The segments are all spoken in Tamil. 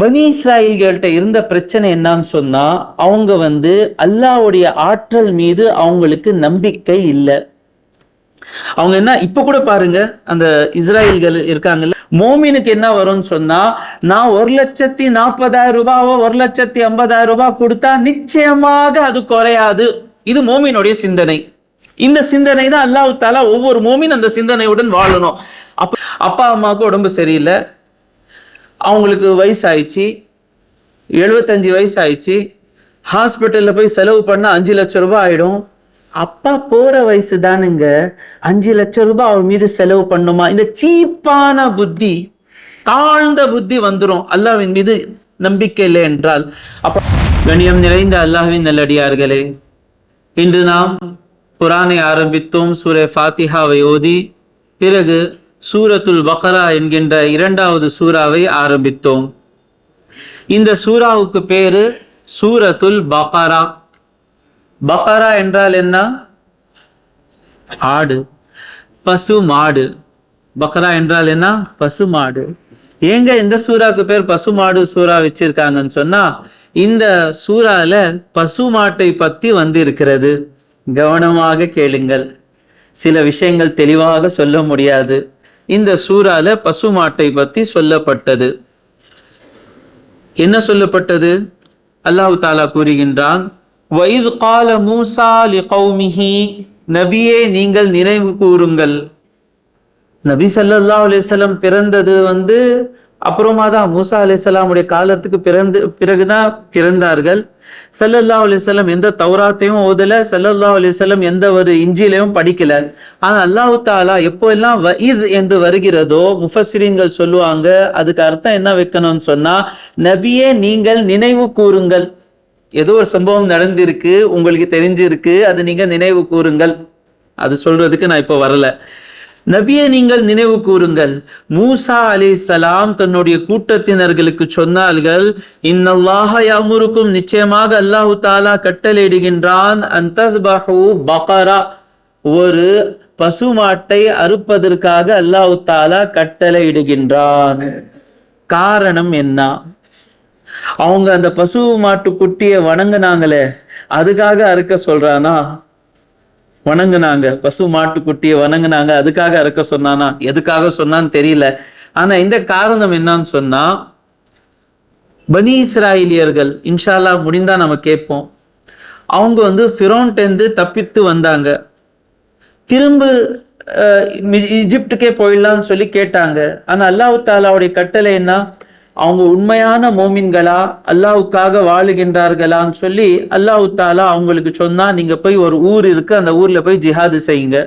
பனி இஸ்ராயல்கள்ட்ட இருந்த பிரச்சனை என்னன்னு சொன்னா, அவங்க அல்லாஹ்வுடைய ஆற்றல் மீது அவங்களுக்கு நம்பிக்கை இல்லை. அவங்க என்ன இப்ப கூட பாருங்க, அந்த இஸ்ராயல்கள் இருக்காங்கல்ல, மோமினுக்கு என்ன வரும்னு சொன்னா, நான் 1,40,000 ரூபாவோ 1,50,000 ரூபாய் கொடுத்தா நிச்சயமாக அது குறையாது. இது மோமினுடைய சிந்தனை. இந்த சிந்தனை தான் அல்லாஹ் தஆலா ஒவ்வொரு மோமின் அந்த சிந்தனையுடன் வாழணும். அப்பா அம்மாவுக்கு உடம்பு சரியில்லை, அவங்களுக்கு வயசாயிடுச்சு, 75 வயசு ஆயிடுச்சு, ஹாஸ்பிட்டலில் போய் செலவு பண்ணால் 5 லட்சம் ரூபாய் ஆகிடும். அப்பா போகிற வயசு தானுங்க, 5 லட்சம் ரூபாய் அவர் மீது செலவு பண்ணுமா? இந்த சீப்பான புத்தி, தாழ்ந்த புத்தி வந்துடும் அல்லாஹ்வின் மீது நம்பிக்கை இல்லை என்றால். அப்போ கண்ணியம் நிறைந்த அல்லாஹ்வின் நல்லடியார்களே, இன்று நாம் குர்ஆனை ஆரம்பித்தோம். சூரே ஃபாத்திஹாவை ஓதி பிறகு சூரத்துல் பக்ரா என்கின்ற 2வது சூறாவை ஆரம்பித்தோம். இந்த சூறாவுக்கு பேரு சூரத்துல் பக்ரா. பக்ரா என்றால் என்ன? ஆடு, பசு மாடு. பக்ரா என்றால் என்ன? பசு மாடு. ஏங்க இந்த சூறாவுக்கு பேர் பசு மாடு சூறா வச்சிருக்காங்கன்னு சொன்னா, இந்த சூறால பசு மாட்டை பத்தி இருக்கிறது. கவனமாக கேளுங்கள், சில விஷயங்கள் தெளிவாக சொல்ல முடியாது. இந்த சூறால பசு மாட்டை பத்தி சொல்லப்பட்டது. என்ன சொல்லப்பட்டது? அல்லாஹ் தஆலா கூறுகின்றான், வஇத் கால மூசா லிகௌமிஹி, நபியே நீங்கள் நினைவு கூறுங்கள். நபி ஸல்லல்லாஹு அலைஹி வஸல்லம் பிறந்தது அப்புறமா தான், மூசா அலைஹிஸ்ஸலாமுடைய காலத்துக்கு பிறகுதான் பிறந்தார்கள். ஸல்லல்லாஹு அலைஹி வஸல்லம் எந்த தௌராத்தையும் ஓதல, ஸல்லல்லாஹு அலைஹி வஸல்லம் எந்த ஒரு இஞ்சிலையும் படிக்கல. ஆனா அல்லாஹ் தஆலா எப்போ எல்லாம் வஇத் என்று வருகிறதோ, முஃபஸ்ஸிரீன்கள் சொல்லுவாங்க, அதுக்கு அர்த்தம் என்ன வைக்கணும்னு சொன்னா, நபியே நீங்கள் நினைவு கூறுங்கள். ஏதோ ஒரு சம்பவம் நடந்திருக்கு, உங்களுக்கு தெரிஞ்சிருக்கு, அது நீங்க நினைவு கூறுங்கள். அது சொல்றதுக்கு நான் இப்போ வரல. நபியை நீங்கள் நினைவு கூறுங்கள். மூசா அலைஹிஸ்ஸலாம் தன்னுடைய கூட்டத்தினர்களுக்கு சொன்னார்கள், இன்னல்லாஹ யஅமுருக்கும், நிச்சயமாக அல்லாஹ் தஆலா கட்டளையிடுகின்றான், அன்தஸ்பஹு பக்ரா, ஒரு பசுமாட்டை அறுப்பதற்காக அல்லாஹ் தஆலா கட்டளையிடுகின்றான். காரணம் என்ன? அவங்க அந்த பசு மாட்டு குட்டியை வணங்குனாங்களே, அதுக்காக அறுக்க சொல்றானா? வணங்குனாங்க, பசு மாட்டு குட்டியை வணங்குனாங்க, அதுக்காக அறுக்க சொன்னானா? எதுக்காக சொன்னான்னு தெரியல. ஆனா இந்த காரணம் என்னன்னு சொன்னா, பனி இஸ்ராயலியர்கள், இன்ஷா அல்லாஹ் முடிந்தா நம்ம கேட்போம், அவங்க ஃபிரௌன்ட்டேந்து தப்பித்து வந்தாங்க. திரும்ப ஈஜிப்டுக்கே போயிடலாம்னு சொல்லி கேட்டாங்க. ஆனா அல்லாஹ் தஆலாவுடைய கட்டளை என்ன? அவங்க உண்மையான மோமின்களா, அல்லாஹ்வுக்காக வாழுகின்றார்களான்னு சொல்லி அல்லாஹ் தஆலா அவங்களுக்கு சொன்னா, நீங்க போய் ஒரு ஊர் இருக்கு, அந்த ஊர்ல போய் ஜிஹாது செய்யுங்க.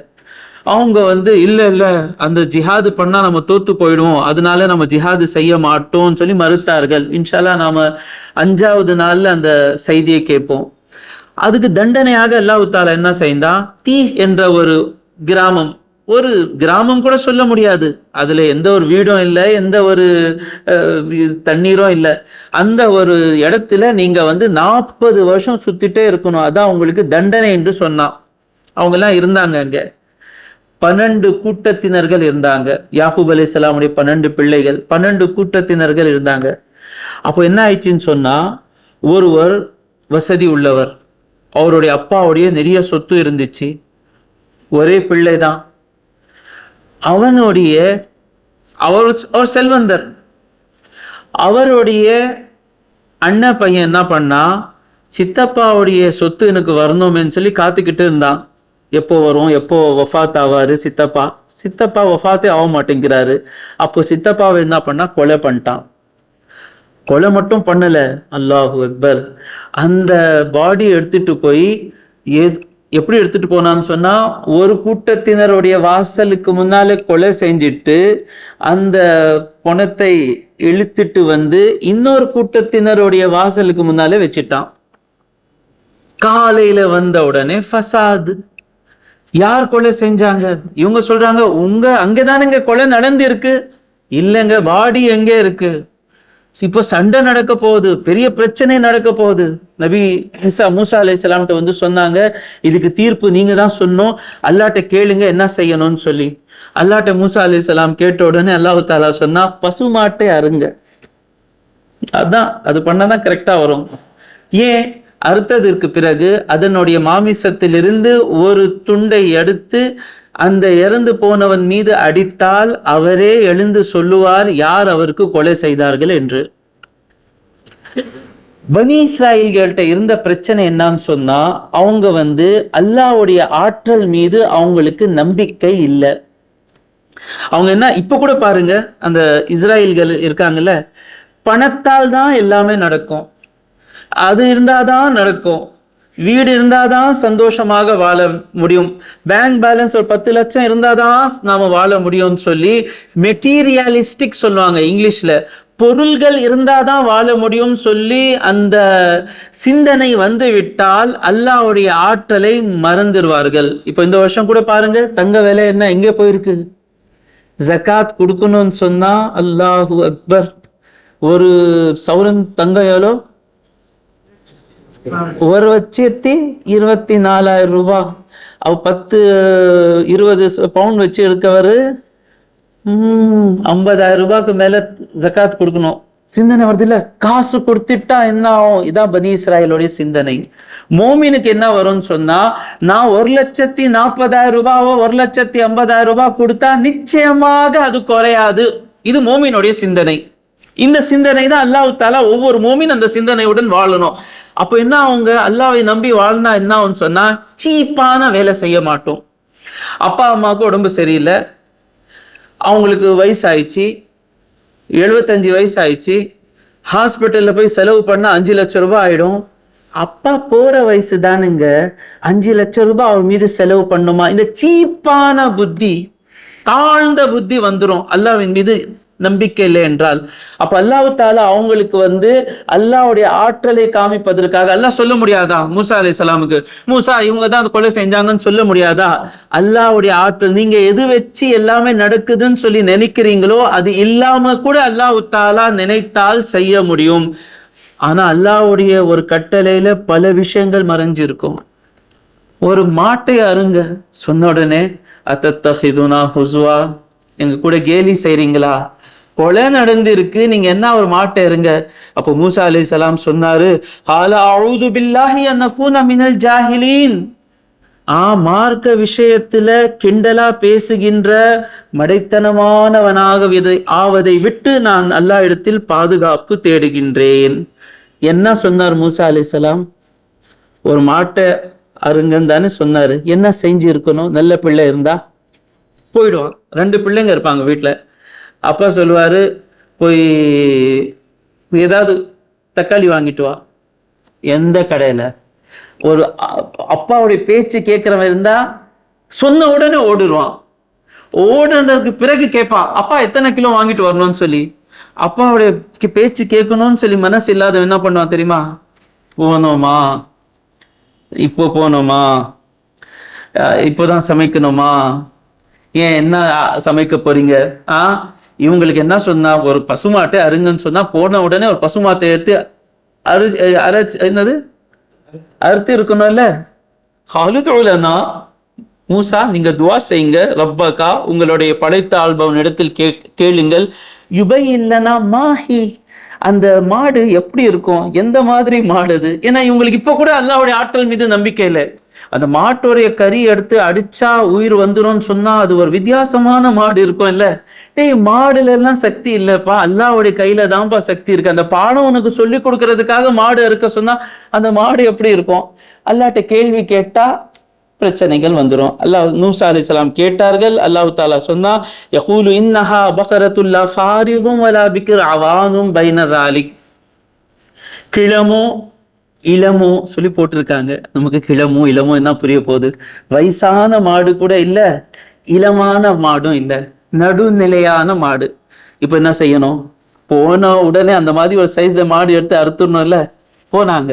அவங்க இல்ல அந்த ஜிஹாது பண்ணா நம்ம தோத்து போயிடுவோம், அதனால நம்ம ஜிஹாது செய்ய மாட்டோம்னு சொல்லி மறுத்தார்கள். இன்ஷா அல்லாஹ் நாம 5வது நாள்ல அந்த செய்தியை கேட்போம். அதுக்கு தண்டனையாக அல்லாஹ் தஆலா என்ன செய்தான், தீ என்ற ஒரு கிராமம், ஒரு கிராமம் கூட சொல்ல முடியாது, அதுல எந்த ஒரு வீடும் இல்லை, எந்த ஒரு தண்ணீரும் இல்லை, அந்த ஒரு இடத்துல நீங்க 40 வருஷம் சுத்திட்டே இருக்கணும், அதான் உங்களுக்கு தண்டனை என்று சொன்னான். அவங்க எல்லாம் இருந்தாங்க அங்க. 12 கூட்டத்தினர்கள் இருந்தாங்க. யாக்கூப் அலைஹிஸ்ஸலாமுடைய 12 பிள்ளைகள், 12 கூட்டத்தினர்கள் இருந்தாங்க. அப்போ என்ன ஆயிடுச்சுன்னு சொன்னா, ஒருவர் வசதி உள்ளவர், அவருடைய அப்பாவுடைய நிறைய சொத்து இருந்துச்சு, ஒரே பிள்ளை தான். அவர் செல்வந்தர். அவருடைய அண்ணன் பையன் என்ன பண்ணா, சித்தப்பாவுடைய சொத்து எனக்கு வரணும்னு சொல்லி காத்துக்கிட்டு இருந்தான். எப்போ வரும், எப்போ வஃபாத் ஆவாரு சித்தப்பா. சித்தப்பா வஃபாத்தே ஆக மாட்டேங்கிறாரு. அப்போ சித்தப்பாவை என்ன பண்ணா, கொலை பண்ணிட்டான். கொலை மட்டும் பண்ணல, அல்லாஹு அக்பர், அந்த பாடி எடுத்துட்டு போய் எப்படி எடுத்துட்டு போனான்னு சொன்னா, ஒரு கூட்டத்தினருடைய வாசலுக்கு முன்னாலே கொலை செஞ்சிட்டு அந்த பணத்தை இழுத்துட்டு இன்னொரு கூட்டத்தினருடைய வாசலுக்கு முன்னாலே வச்சிட்டான். காலையில வந்த உடனே ஃபசாது. யார் கொலை செஞ்சாங்க? இவங்க சொல்றாங்க, அங்கதானுங்க கொலை நடந்திருக்கு. இல்லைங்க, பாடி எங்கே இருக்கு? இப்போ சண்டை நடக்க போகுது, பெரிய பிரச்சனை நடக்க போகுது. நபி மூசா அலைஹிஸ்ஸலாம்ட்ட சொன்னாங்க, இதுக்கு தீர்ப்பு நீங்க தான் சொன்னோம், அல்லாஹ்ட்ட கேளுங்க என்ன செய்யணும்னு சொல்லி. அல்லாஹ்ட்ட மூசா அலைஹிஸ்ஸலாம் கேட்ட உடனே அல்லாஹ் தஆலா சொன்னா, பசு மாட்டை அருங்க. அதான் அது பண்ணாதான் கரெக்டா வரும். ஏன்? அறுத்ததற்கு பிறகு அதனுடைய மாமிசத்திலிருந்து ஒரு துண்டை எடுத்து அந்த இறந்து போனவன் மீது அடித்தால் அவரே எழுந்து சொல்லுவார் யார் அவருக்கு கொலை செய்தார்கள் என்று. பனி இஸ்ராயல்கள்ட்ட இருந்த பிரச்சனை என்னன்னு சொன்னா, அவங்க அல்லாஹ்வுடைய ஆற்றல் மீது அவங்களுக்கு நம்பிக்கை இல்லை. அவங்க என்ன, இப்ப கூட பாருங்க, அந்த இஸ்ராயல்கள் இருக்காங்கல்ல, பணத்தால் தான் எல்லாமே நடக்கும், அது இருந்தாதான் நடக்கும், வீடு இருந்தாதான் சந்தோஷமாக வாழ முடியும், பேங்க் பேலன்ஸ் ஒரு 10 லட்சம் இருந்தாதான் நாம வாழ முடியும்னு சொல்லி மெட்டீரியலிஸ்டிக் சொல்லுவாங்க இங்கிலீஷ்ல, பொருள்கள் இருந்தாதான் வாழ முடியும் சொல்லி அந்த சிந்தனை விட்டால் அல்லாஹ்வுடைய ஆற்றலை மறந்துடுவார்கள். இப்போ இந்த வருஷம் கூட பாருங்க, தங்க விலை என்ன எங்கே போயிருக்கு. ஜகாத் கொடுக்கணும்னு சொன்னா அல்லாஹு அக்பர், ஒரு சவரன் தங்கம் எவ்வளோ? 1,24,000 ரூபாய். அவ 10-20 பவுண்ட் வச்சு இருக்கவர் 50,000 ரூபாய்க்கு மேல ஜகாத் கொடுக்கணும். சிந்தனை வருது இல்ல, காசு கொடுத்துட்டா என்ன ஆகும்? இதான் பனி இஸ்ராயலுடைய சிந்தனை. மோமினுக்கு என்ன வரும்னு சொன்னா, நான் 1,40,000 ரூபாவோ 1,50,000 ரூபாய் கொடுத்தா நிச்சயமாக அது குறையாது. இது மோமினுடைய சிந்தனை. இந்த சிந்தனை தான் அல்லாஹ் தஆலா ஒவ்வொரு மோமின் அந்த சிந்தனையுடன் வாழணும். அப்போ என்ன, அவங்க அல்லாஹ்வை நம்பி வாழ்ந்தா என்ன ஆகும்னு சொன்னா, சீப்பான வேலை செய்ய மாட்டோம். அப்பா அம்மாவுக்கு உடம்பு சரியில்லை, அவங்களுக்கு வயசாயிடுச்சு, 75 வயசு ஆயிடுச்சு, ஹாஸ்பிட்டலில் போய் செலவு பண்ணால் 5 லட்சம் ரூபாய் ஆகிடும். அப்பா போகிற வயசு தானுங்க, 5 லட்சம் ரூபாய் அவர் மீது செலவு பண்ணுமா? இந்த சீப்பான புத்தி, தாழ்ந்த புத்தி வந்துடும் அல்லாஹ்வின் மீது நம்பிக்கை இல்லை என்றால். அப்ப அல்லாஹ் தஆலா அவங்களுக்கு அல்லாஹ்வுடைய ஆற்றலை காமிப்பதற்காக அல்லாஹ் சொல்ல முடியாதா மூசா அலைஹிஸ்ஸலாமுக்கு, மூசா இவங்க தான் அந்த கொலை செஞ்சாங்கன்னு சொல்ல முடியாதா? அல்லாஹ்வுடைய ஆற்றல், நீங்க எது வச்சு எல்லாமே நடக்குதுன்னு சொல்லி நினைக்கிறீங்களோ அது இல்லாம கூட அல்லாஹ் தஆலா நினைத்தால் செய்ய முடியும். ஆனா அல்லாஹ்வுடைய ஒரு கட்டளையில பல விஷயங்கள் மறைஞ்சிருக்கும். ஒரு மாட்டை அருங்க சொன்ன உடனே அத்தத்தஹிதுனா ஹுஸ்வா, எங்க கூட கேலி செய்றீங்களா? கொலை நடந்திருக்கு, நீங்க என்ன ஒரு மாட்டை இருங்க? அப்போ மூசா அலைஹிஸ்ஸலாம் சொன்னாரு, கால அஊது பில்லாஹி அன் அகூன மினல் ஜாஹிலீன். மார்க்க விஷயத்துல கிண்டலா பேசுகின்ற மடைத்தனமானவனாக ஆவதை விட்டு நான் அல்லாஹ் இடத்தில் பாதுகாப்பு தேடுகின்றேன். என்ன சொன்னார் மூசா அலைஹிஸ்ஸலாம்? ஒரு மாட்டை அருங்கன்னு தானே சொன்னாரு. என்ன செஞ்சு இருக்கணும்? நல்ல பிள்ளை இருந்தா போயிடுவான். 2 பிள்ளைங்க இருப்பாங்க வீட்டில். அப்பா சொல்லுவாரு, போய் ஏதாவது தக்காளி வாங்கிட்டு வா. எந்த கடையில்? ஒரு அப்பாவுடைய பேச்சு கேட்குறவன் இருந்தா சொன்ன உடனே ஓடிடுவான். ஓடுனதுக்கு பிறகு கேட்பான், அப்பா எத்தனை கிலோ வாங்கிட்டு வரணும்னு சொல்லி. அப்பாவுடைய பேச்சு கேட்கணும்னு சொல்லி மனசு இல்லாத என்ன பண்ணுவான் தெரியுமா? போனோமா, இப்போ போனோமா, இப்போதான் சமைக்கணுமா, ஏன் என்ன சமைக்க போறீங்க? இவங்களுக்கு என்ன சொன்னா, ஒரு பசுமாட்டை அருங்கன்னு சொன்னா போன உடனே ஒரு பசுமாட்டை எடுத்து அறுத்து இருக்கணும்ல. ஹாலுதுலனா மூசா, நீங்க துவா செய்யுங்க, ரப்பக்கா உங்களுடைய படைத்த ஆள்பவன் இடத்தில் கேளுங்கள், யுபை இல்லனா மாஹி, அந்த மாடு எப்படி இருக்கும், எந்த மாதிரி மாடு அது? ஏன்னா இவங்களுக்கு இப்ப கூட அல்லாஹ்வுடைய ஆற்றல் மீது நம்பிக்கை இல்லை. அந்த மாட்டோடைய கறி எடுத்து அடிச்சா உயிர் வந்துடும் சொன்னா அது ஒரு வித்தியாசமான மாடு இருக்கும் இல்ல. மாடுல எல்லாம் சக்தி இல்லப்பா, அல்லாஹ்வுடைய கையில தான்ப்பா சக்தி இருக்கு. அந்த பாடம் உனக்கு சொல்லி கொடுக்கறதுக்காக மாடு இருக்க சொன்னா அந்த மாடு எப்படி இருக்கும்? அல்லாஹ்ட்ட கேள்வி கேட்டா பிரச்சனைகள் வந்துடும். அல்லாஹ் மூசா அலைஹிஸ்ஸலாம் கேட்டார்கள். அல்லாஹ் தஆலா சொன்னா, யகூலு இன்னஹா பகரத்துல் லா ஃபாரிதும் வலா பிக்ர் அவானும் பைன ஸாலிக். கிளமோ இளமோ சொல்லி போட்டிருக்காங்க. நமக்கு கிளமோ இளமோ என்ன புரிய போகுது? வயசான மாடு கூட இல்ல, இளமான மாடும் இல்ல, நடுநிலையான மாடு. இப்ப என்ன செய்யணும்? போன உடனே அந்த மாதிரி ஒரு சைஸ்ல மாடு எடுத்து அறுத்துடணும்ல. போனாங்க.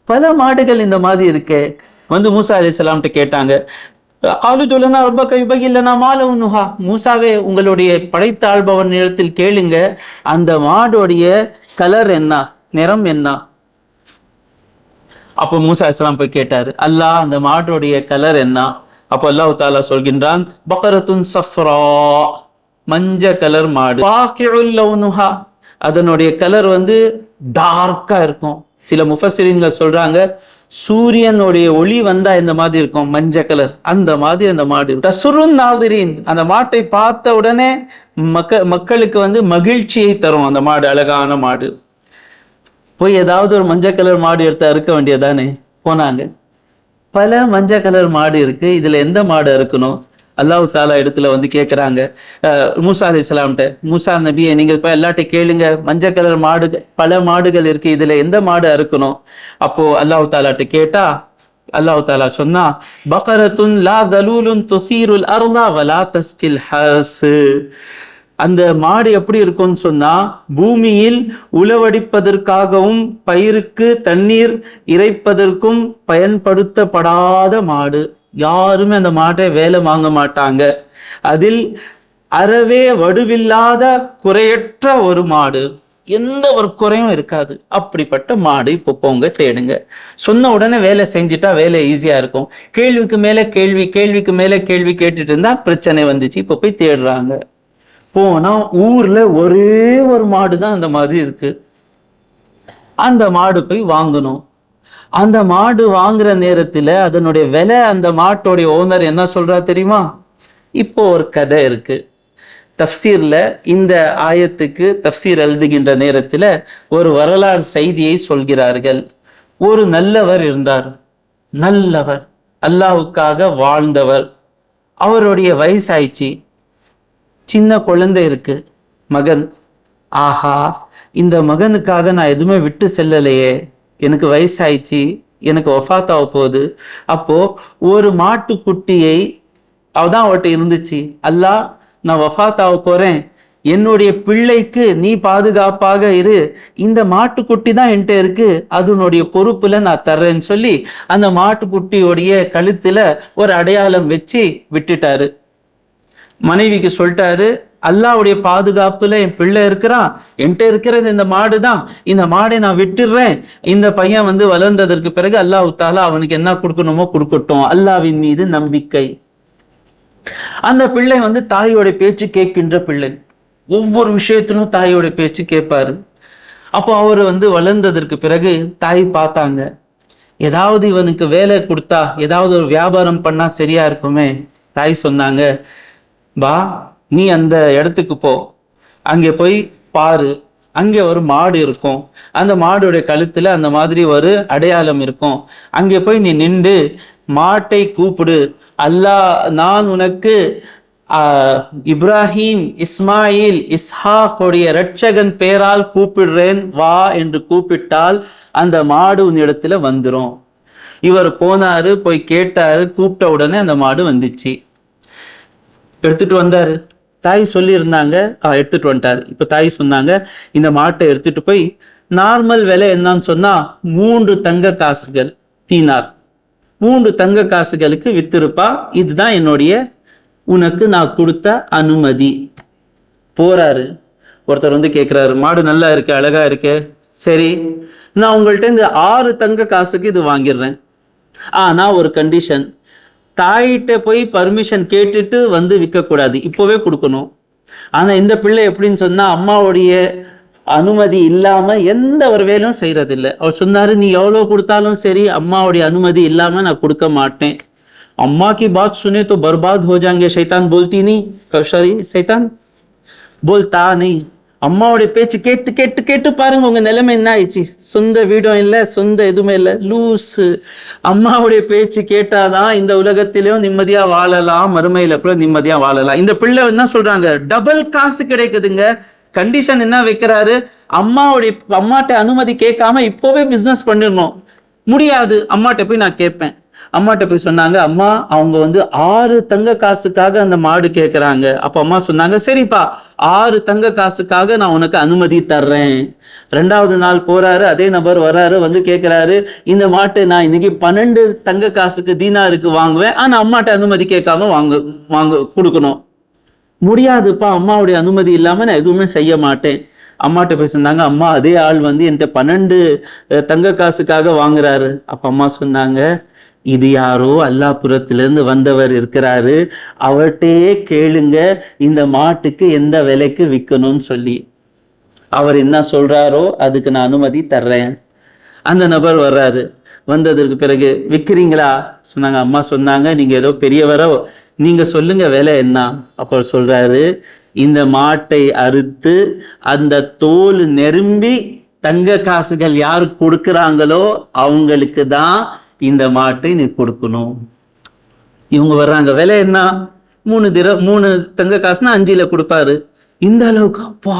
பல மாடுகள் இந்த மாதிரி இருக்கே. மூசா அலைஹிஸ்ஸலாம்ட்ட கேட்டாங்க, காலுதுலனா ரப்பக யுபையில்லனா மா லவுனுஹா, மூசாவே உங்களுடைய படைத்த ஆள்பவன் இடத்தில் கேளுங்க, அந்த மாடோடைய கலர் என்ன, நிறம் என்ன? அப்போ மூசா அலைஹிஸ்ஸலாம் போய் கேட்டாரு, அல்லாஹ் அந்த மாட்டோடைய கலர் என்ன? அப்போ அல்லாஹ் தஆலா சொல்கின்றான், பக்ரத்துன் சஃப்ரா, மஞ்ச கலர் மாடு, பாகிஉல் லவுனுஹா, அதனுடைய கலர் வந்து டார்க்கா இருக்கும். சில முஃபஸ்ஸிரீன்கள் சொல்றாங்க சூரியனுடைய ஒளி வந்தா இந்த மாதிரி இருக்கும், மஞ்சள் கலர். அந்த மாதிரி அந்த மாடு தசுருன் நாதிரீன், அந்த மாட்டை பார்த்த உடனே மக்களுக்கு வந்து மகிழ்ச்சியை தரும் அந்த மாடு, அழகான மாடு. போய் ஏதாவது ஒரு மஞ்சள் கலர் மாடு எடுத்து அறுக்க வேண்டியதானே. போனாங்க, பல மஞ்சள் கலர் மாடு இருக்கு, இதுல எந்த மாடு அறுக்கணும்? அல்லாஹ் தாலா இடத்துல வந்து கேட்குறாங்க மூசா அலைஹிஸ்ஸலாம்கிட்ட, மூசா நபியை நீங்கள் இப்போ எல்லாட்டையும் கேளுங்க, மஞ்சள் கலர் மாடு பல மாடுகள் இருக்கு, இதுல எந்த மாடு அறுக்கணும்? அப்போ அல்லாஹ் தாலாட்ட கேட்டா அல்லாஹ் தாலா சொன்னா, பகரத்துன் லா தலூலுன் துசீருல் அர்லா வலா தஸ்கில் ஹர்ஸ். அந்த மாடு எப்படி இருக்கும்னு சொன்னா, பூமியில் உழவடிப்பதற்காகவும் பயிருக்கு தண்ணீர் இறைப்பதற்கும் பயன்படுத்தப்படாத மாடு. யாருமே அந்த மாட்டை வேலை வாங்க மாட்டாங்க. அதில் அறவே வடுவில்லாத குறையற்ற ஒரு மாடு, எந்த ஒரு குறையும் இருக்காது. அப்படிப்பட்ட மாடு இப்போ போங்க தேடுங்க. சொன்ன உடனே வேலை செஞ்சுட்டா வேலை ஈஸியா இருக்கும். கேள்விக்கு மேல கேள்வி, கேள்விக்கு மேல கேள்வி கேட்டுட்டு இருந்தா பிரச்சனை வந்துச்சு. இப்போ போய் தேடுறாங்க. போனா ஊர்ல ஒரே ஒரு மாடு தான் அந்த மாதிரி இருக்கு. அந்த மாடு போய் வாங்கணும். அந்த மாடு வாங்குற நேரத்துல அதனுடைய விலை, அந்த மாட்டோடைய ஓனர் என்ன சொல்றா தெரியுமா? இப்போ ஒரு கதை இருக்கு தஃப்சீர்ல. இந்த ஆயத்துக்கு தஃப்சீர் எழுதுகின்ற நேரத்துல ஒரு வரலாறு செய்தியை சொல்கிறார்கள். ஒரு நல்லவர் இருந்தார், நல்லவர், அல்லாஹ்வுக்காக வாழ்ந்தவர். அவருடைய வயசாயிடுச்சு, சின்ன குழந்தை இருக்கு, மகன். ஆஹா, இந்த மகனுக்காக நான் எதுவுமே விட்டு செல்லலையே, எனக்கு வயசாயிடுச்சு, எனக்கு வஃபாத்தாக போகுது. அப்போ ஒரு மாட்டுக்குட்டியை அவதான் அவர்கிட்ட இருந்துச்சு. அல்லாஹ், நான் வஃபாத்தாக போறேன், என்னுடைய பிள்ளைக்கு நீ பாதுகாப்பாக இரு, இந்த மாட்டுக்குட்டி தான் என்கிட்ட இருக்கு, அதனுடைய பொறுப்புல நான் தர்றேன்னு சொல்லி அந்த மாட்டுக்குட்டியோடைய கழுத்துல ஒரு அடையாளம் வச்சு விட்டுட்டாரு. மனைவிக்கு சொல்லிட்டாரு, அல்லாஹ்வுடைய பாதுகாப்புல என் பிள்ளை இருக்கிறான், என்கிட்ட இருக்கிறது இந்த மாடு தான், இந்த மாடை நான் விட்டுடுறேன். இந்த பையன் வந்து வளர்ந்ததற்கு பிறகு அல்லாஹ் தாலா அவனுக்கு என்ன கொடுக்கணுமோ கொடுக்கட்டும், அல்லாஹ்வின் மீது நம்பிக்கை. அந்த பிள்ளை வந்து தாயோட பேச்சு கேட்கின்ற பிள்ளை, ஒவ்வொரு விஷயத்திலும் தாயோட பேச்சு கேட்பாரு. அப்போ அவர் வந்து வளர்ந்ததற்கு பிறகு தாய் பார்த்தாங்க, ஏதாவது இவனுக்கு வேலை கொடுத்தா, ஏதாவது ஒரு வியாபாரம் பண்ணா சரியா இருக்குமே. தாய் சொன்னாங்க, பா, நீ அந்த இடத்துக்கு போ, அங்கே போய் பாரு, அங்கே ஒரு மாடு இருக்கும், அந்த மாடுடைய கழுத்துல அந்த மாதிரி ஒரு அடையாளம் இருக்கும், அங்கே போய் நீ நின்று மாட்டை கூப்பிடு, அல்லாஹ் நான் உனக்கு இப்ராஹிம், இஸ்மாயில், இஸ்ஹாக்குடைய இரட்சகன் பேரால் கூப்பிடுறேன் வா என்று கூப்பிட்டால் அந்த மாடு உன் இடத்துல வந்துடும். இவர் போனாரு, போய் கேட்டாரு, கூப்பிட்ட உடனே அந்த மாடு வந்துச்சு. எடுத்துட்டு வந்தாரு. தாய் சொல்லியிருந்தாங்க, எடுத்துட்டு வந்துட்டாரு. இப்போ தாய் சொன்னாங்க, இந்த மாட்டை எடுத்துட்டு போய் நார்மல் விலை என்னன்னு சொன்னா 3 தங்க காசுகள், தீனார், 3 தங்க காசுகளுக்கு வித்திருப்பா, இதுதான் என்னுடைய உனக்கு நான் கொடுத்த அனுமதி. போறாரு. ஒருத்தர் வந்து கேட்கிறாரு, மாடு நல்லா இருக்கு, அழகா இருக்கு, சரி நான் உங்கள்கிட்ட இந்த 6 தங்க காசுக்கு இது வாங்கிடுறேன், ஆனா ஒரு கண்டிஷன், தாயிட்ட போய் பர்மிஷன் கேட்டுட்டு வந்து விற்கக்கூடாது, இப்போவே கொடுக்கணும். ஆனா இந்த பிள்ளை எப்படின்னு சொன்னா, அம்மாவுடைய அனுமதி இல்லாம எந்த ஒரு வேலையும் செய்யறதில்லை. அவர் சொன்னாரு, நீ எவ்வளவு கொடுத்தாலும் சரி அம்மாவுடைய அனுமதி இல்லாம நான் கொடுக்க மாட்டேன். अम्मा की बात सुने तो बर्बाद हो जाएंगे, शैतान बोलती नहीं, कौशरी शैतान बोलता नहीं. அம்மாவுடைய பேச்சு கேட்டு கேட்டு கேட்டு பாருங்க உங்க நிலைமை என்ன ஆயிடுச்சு. சொந்த வீடும் இல்லை, சொந்த எதுவுமே இல்லை, லூஸு. அம்மாவுடைய பேச்சு கேட்டாதான் இந்த உலகத்திலேயும் நிம்மதியா வாழலாம், மறுமையில கூட நிம்மதியா வாழலாம். இந்த பிள்ளை என்ன சொல்றாங்க, டபுள் காசு கிடைக்குதுங்க. கண்டிஷன் என்ன வைக்கிறாரு, அம்மாட்ட அனுமதி கேட்காம இப்போவே பிசினஸ் பண்ணிடணும். முடியாது, அம்மாட்ட போய் நான் கேட்பேன். அம்மாட்ட போய் சொன்னாங்க, அம்மா அவங்க வந்து 6 தங்க காசுக்காக அந்த மாடு கேட்குறாங்க. அப்போ அம்மா சொன்னாங்க, சரிப்பா 6 தங்க காசுக்காக நான் உனக்கு அனுமதி தர்றேன். 2வது நாள் போறாரு, அதே நபர் வராரு, வந்து கேட்குறாரு, இந்த மாட்டை நான் இன்னைக்கு 12 தங்க காசுக்கு தீனாருக்கு வாங்குவேன், ஆனா அம்மாட்ட அனுமதி கேட்காம வாங்க கொடுக்கணும். முடியாதுப்பா, அம்மாவுடைய அனுமதி இல்லாம நான் எதுவுமே செய்ய மாட்டேன். அம்மாட்ட போய் சொன்னாங்க, அம்மா அதே ஆள் வந்து என்கிட்ட 12 தங்க காசுக்காக வாங்குறாரு. அப்ப அம்மா சொன்னாங்க, இது யாரோ அல்லாஹ் புறத்திலிருந்து வந்தவர் இருக்கிறாரு, அவர்கிட்டயே கேளுங்க இந்த மாட்டுக்கு எந்த விலைக்கு விற்கணும்னு சொல்லி. அவர் என்ன சொல்றாரோ அதுக்கு நான் அனுமதி தர்றேன். அந்த நபர் வர்றாரு. வந்ததற்கு பிறகு விற்கிறீங்களா சொன்னாங்க. அம்மா சொன்னாங்க நீங்க ஏதோ பெரியவரோ, நீங்க சொல்லுங்க விலை என்ன. அப்போ சொல்றாரு, இந்த மாட்டை அறுத்து அந்த தோல் நெரும்பி தங்க காசுகள் யார் கொடுக்குறாங்களோ அவங்களுக்கு தான் இந்த மாட்டை நீ கொடுக்கணும். இவங்க வர்றாங்க, விலை என்ன? 3 தங்க காசுனா 5 கொடுப்பாரு. இந்த அளவுக்கு அப்பா,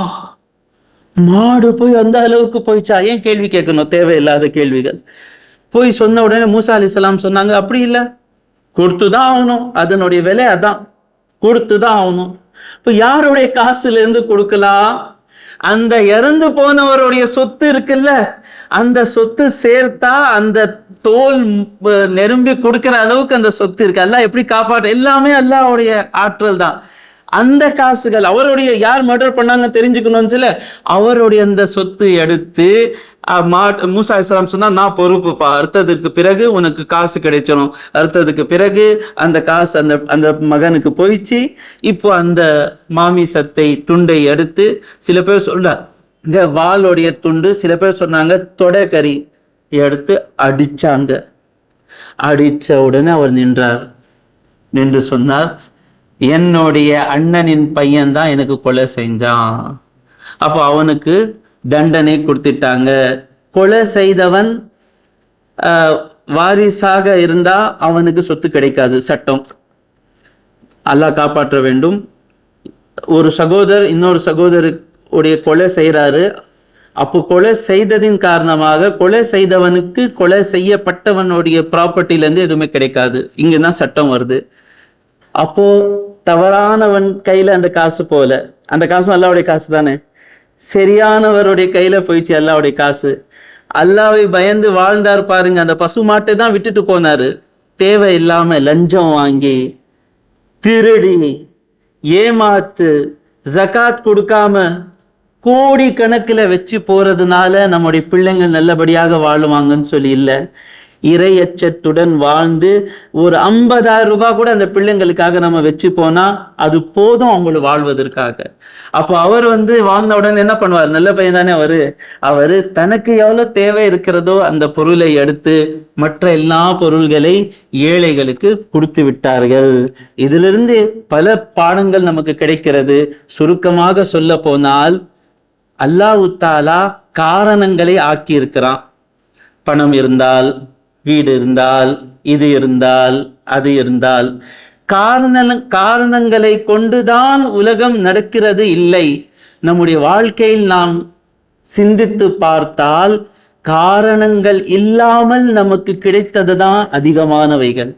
மாடு போய் அந்த அளவுக்கு போயிச்சா? ஏன் கேள்வி கேட்கணும் தேவையில்லாத கேள்விகள்? போய் சொன்ன உடனே மூசா அலைஹிஸ்ஸலாம் சொன்னாங்க, அப்படி இல்லை, கொடுத்துதான் ஆகணும், அதனுடைய விலை அதான், கொடுத்துதான் ஆகணும். இப்போ யாருடைய காசுல இருந்து கொடுக்கலாம்? அந்த இறந்து போனவருடைய சொத்து இருக்குல்ல, அந்த சொத்து சேர்த்தா அந்த தோல் நெரும்பி கொடுக்கிற அளவுக்கு அந்த சொத்து இருக்கு. அல்லாஹ் எப்படி காப்பாற்ற? எல்லாமே அல்லாஹ்வுடைய ஆற்றல் தான். அந்த காசுகள் அவருடைய, யார் மர்டர் பண்ணாங்க தெரிஞ்சுக்கணும்னு சொல்ல, அவருடைய அந்த சொத்து எடுத்து மூசா அலைஹிஸ்ஸலாம் சொன்னா, நான் பொறுப்புப்பா, அறுத்ததுக்கு பிறகு உனக்கு காசு கிடைச்சிடும். அறுத்ததுக்கு பிறகு அந்த காசு அந்த மகனுக்கு போயிடுச்சு. இப்போ அந்த மாமிசத்தை துண்டை எடுத்து, சில பேர் சொல்ல இந்த வாளுடைய துண்டு, சில பேர் சொன்னாங்க தொடைக்கறி எடுத்து அடிச்சாங்க. அடிச்ச உடனே அவர் நின்றார். நின்று சொன்னார், என்னுடைய அண்ணனின் பையன்தான் எனக்கு கொலை செஞ்சான். அப்போ அவனுக்கு தண்டனை கொடுத்துட்டாங்க. கொலை செய்தவன் வாரிசாக இருந்தா அவனுக்கு சொத்து கிடைக்காது, சட்டம். அல்லாஹ் காப்பாற்ற வேண்டும். ஒரு சகோதரர் இன்னொரு சகோதரருடைய கொலை செய்கிறாரு. அப்போ கொலை செய்ததின் காரணமாக கொலை செய்தவனுக்கு கொலை செய்யப்பட்டவனுடைய ப்ராப்பர்ட்டிலேருந்து எதுவுமே கிடைக்காது. இங்கே தான் சட்டம் வருது. அப்போ தவறானவன் கையில அந்த காசு போல, அந்த காசும் அல்லாஹ்வுடைய காசு தானே, சரியானவருடைய கையில போயிடுச்சு அல்லாஹ்வுடைய காசு. அல்லாஹ்வை பயந்து வாழ்ந்தார் பாருங்க. அந்த பசு மாட்டை தான் விட்டுட்டு போனாரு. தேவையில்லாம லஞ்சம் வாங்கி, திருடி, ஏமாத்து, ஜகாத் கொடுக்காம கோடி கணக்கில் வச்சு போறதுனால நம்முடைய பிள்ளைங்க நல்லபடியாக வாழுவாங்கன்னு சொல்லி இல்லை. இறையச்சத்துடன் வாழ்ந்து ஒரு 50,000 ரூபாய் கூட அந்த பிள்ளைங்களுக்காக நம்ம வச்சு போனா அது போதும் அவங்களுக்கு வாழ்வதற்காக. அப்போ அவர் வாழ்ந்த உடனே என்ன பண்ணுவார்? நல்ல பையன் தானே அவரு தனக்கு எவ்வளவு தேவை இருக்கிறதோ அந்த பொருளை எடுத்து மற்ற எல்லா பொருள்களை ஏழைகளுக்கு கொடுத்து விட்டார்கள். இதிலிருந்து பல பாடங்கள் நமக்கு கிடைக்கிறது. சுருக்கமாக சொல்ல போனால், அல்லாஹ் தஆலா காரணங்களை ஆக்கி இருக்கிறான். பணம் இருந்தால், வீடு இருந்தால், இது இருந்தால், அது இருந்தால், காரணங்களை கொண்டுதான் உலகம் நடக்கிறது இல்லை. நம்முடைய வாழ்க்கையில் நாம் சிந்தித்து பார்த்தால் காரணங்கள் இல்லாமல் நமக்கு கிடைத்தது தான் அதிகமானவைகள்.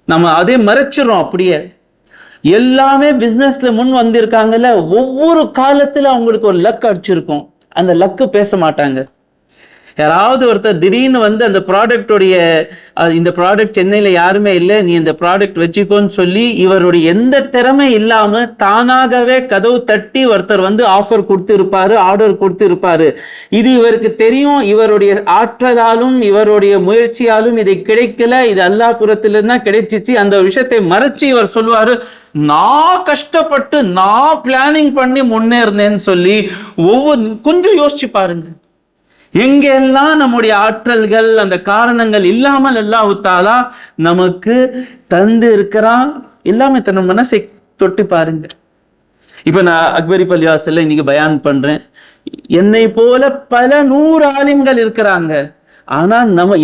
நம்ம அதே மறைச்சிடறோம். அப்படியே எல்லாமே பிஸ்னஸ்ல முன் வந்திருக்காங்கல்ல, ஒவ்வொரு காலத்துல அவங்களுக்கு ஒரு லக் அடிச்சிருக்கும். அந்த லக்கு பேச மாட்டாங்க. யாராவது ஒருத்தர் திடீர்னு அந்த ப்ராடக்டோடைய, இந்த ப்ராடக்ட் சென்னையில் யாருமே இல்லை, நீ இந்த ப்ராடக்ட் வச்சுக்கோன்னு சொல்லி இவருடைய எந்த திறமை இல்லாம தானாகவே கதவு தட்டி ஒருத்தர் ஆஃபர் கொடுத்து இருப்பாரு, ஆர்டர் கொடுத்து இருப்பாரு. இது இவருக்கு தெரியும், இவருடைய ஆற்றலாலும் இவருடைய முயற்சியாலும் இது கிடைக்கல, இது அல்லாஹ் புறத்திலிருந்து தான் கிடைச்சிச்சு. அந்த விஷயத்தை மறைச்சு இவர் சொல்லுவாரு, நான் கஷ்டப்பட்டு நான் பிளானிங் பண்ணி முன்னேறினேன்னு சொல்லி. கொஞ்சம் யோசிச்சு பாருங்க, எங்கெல்லாம் நம்முடைய ஆற்றல்கள், அந்த காரணங்கள் இல்லாமல் அல்லாஹ் தஆலா நமக்கு தந்து இருக்கிறான். எல்லாமே தன் மனசை தொட்டு பாருங்க. இப்ப நான் அக்பரி பள்ளிவாசல்ல இன்னைக்கு பயான் பண்றேன். என்னை போல பல 100 ஆலிம்கள் இருக்கிறாங்க. ஆனா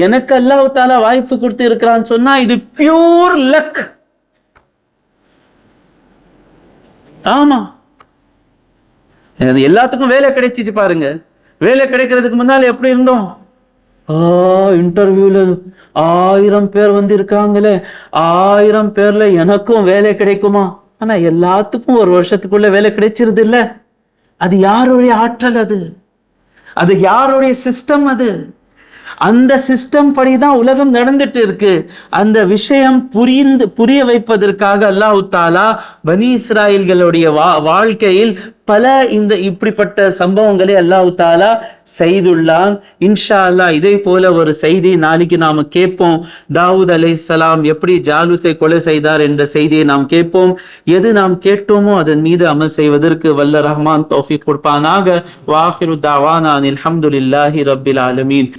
எனக்கு அல்லாஹ் தஆலா வாய்ப்பு கொடுத்து இருக்கிறான்னு சொன்னா இது பியூர் லக். ஆமா, எல்லாத்துக்கும் வேலை கிடைச்சிச்சு பாருங்க. வேலை கிடைக்கிறதுக்கு முன்னால் எப்படி இருந்தோம்? இன்டர்வியூல 1000 பேர் இருக்காங்களே, 1000 பேர்ல எனக்கும் வேலை கிடைக்குமா? ஆனா எல்லாத்துக்கும் ஒரு வருஷத்துக்குள்ள வேலை கிடைச்சிருது இல்ல. அது யாருடைய ஆற்றல்? அது யாருடைய சிஸ்டம்? அந்த சிஸ்டம் படிதான் உலகம் நடந்துட்டு இருக்கு. அந்த விஷயம் புரிய வைப்பதற்காக அல்லாஹ் தஆலா பனி இஸ்ராயல்களுடைய வாழ்க்கையில் பல இப்படிப்பட்ட சம்பவங்களை அல்லாஹ் தாலா செய்துள்ளான். இன்ஷா அல்லாஹ் இதே போல ஒரு செய்தி நாளைக்கு நாம கேட்போம். தாவூத் அலைஹிஸ்ஸலாம் எப்படி ஜாலூத்தை கொலை செய்தார் என்ற செய்தியை நாம் கேட்போம். எது நாம் கேட்டோமோ அதன் மீது அமல் செய்வதற்கு வல்ல ரஹ்மான் தௌஃபீக் கொடுப்பானாக. வாஹிரு தாவானா அல்ஹம்துலில்லாஹி ரப்பில் ஆலமீன்.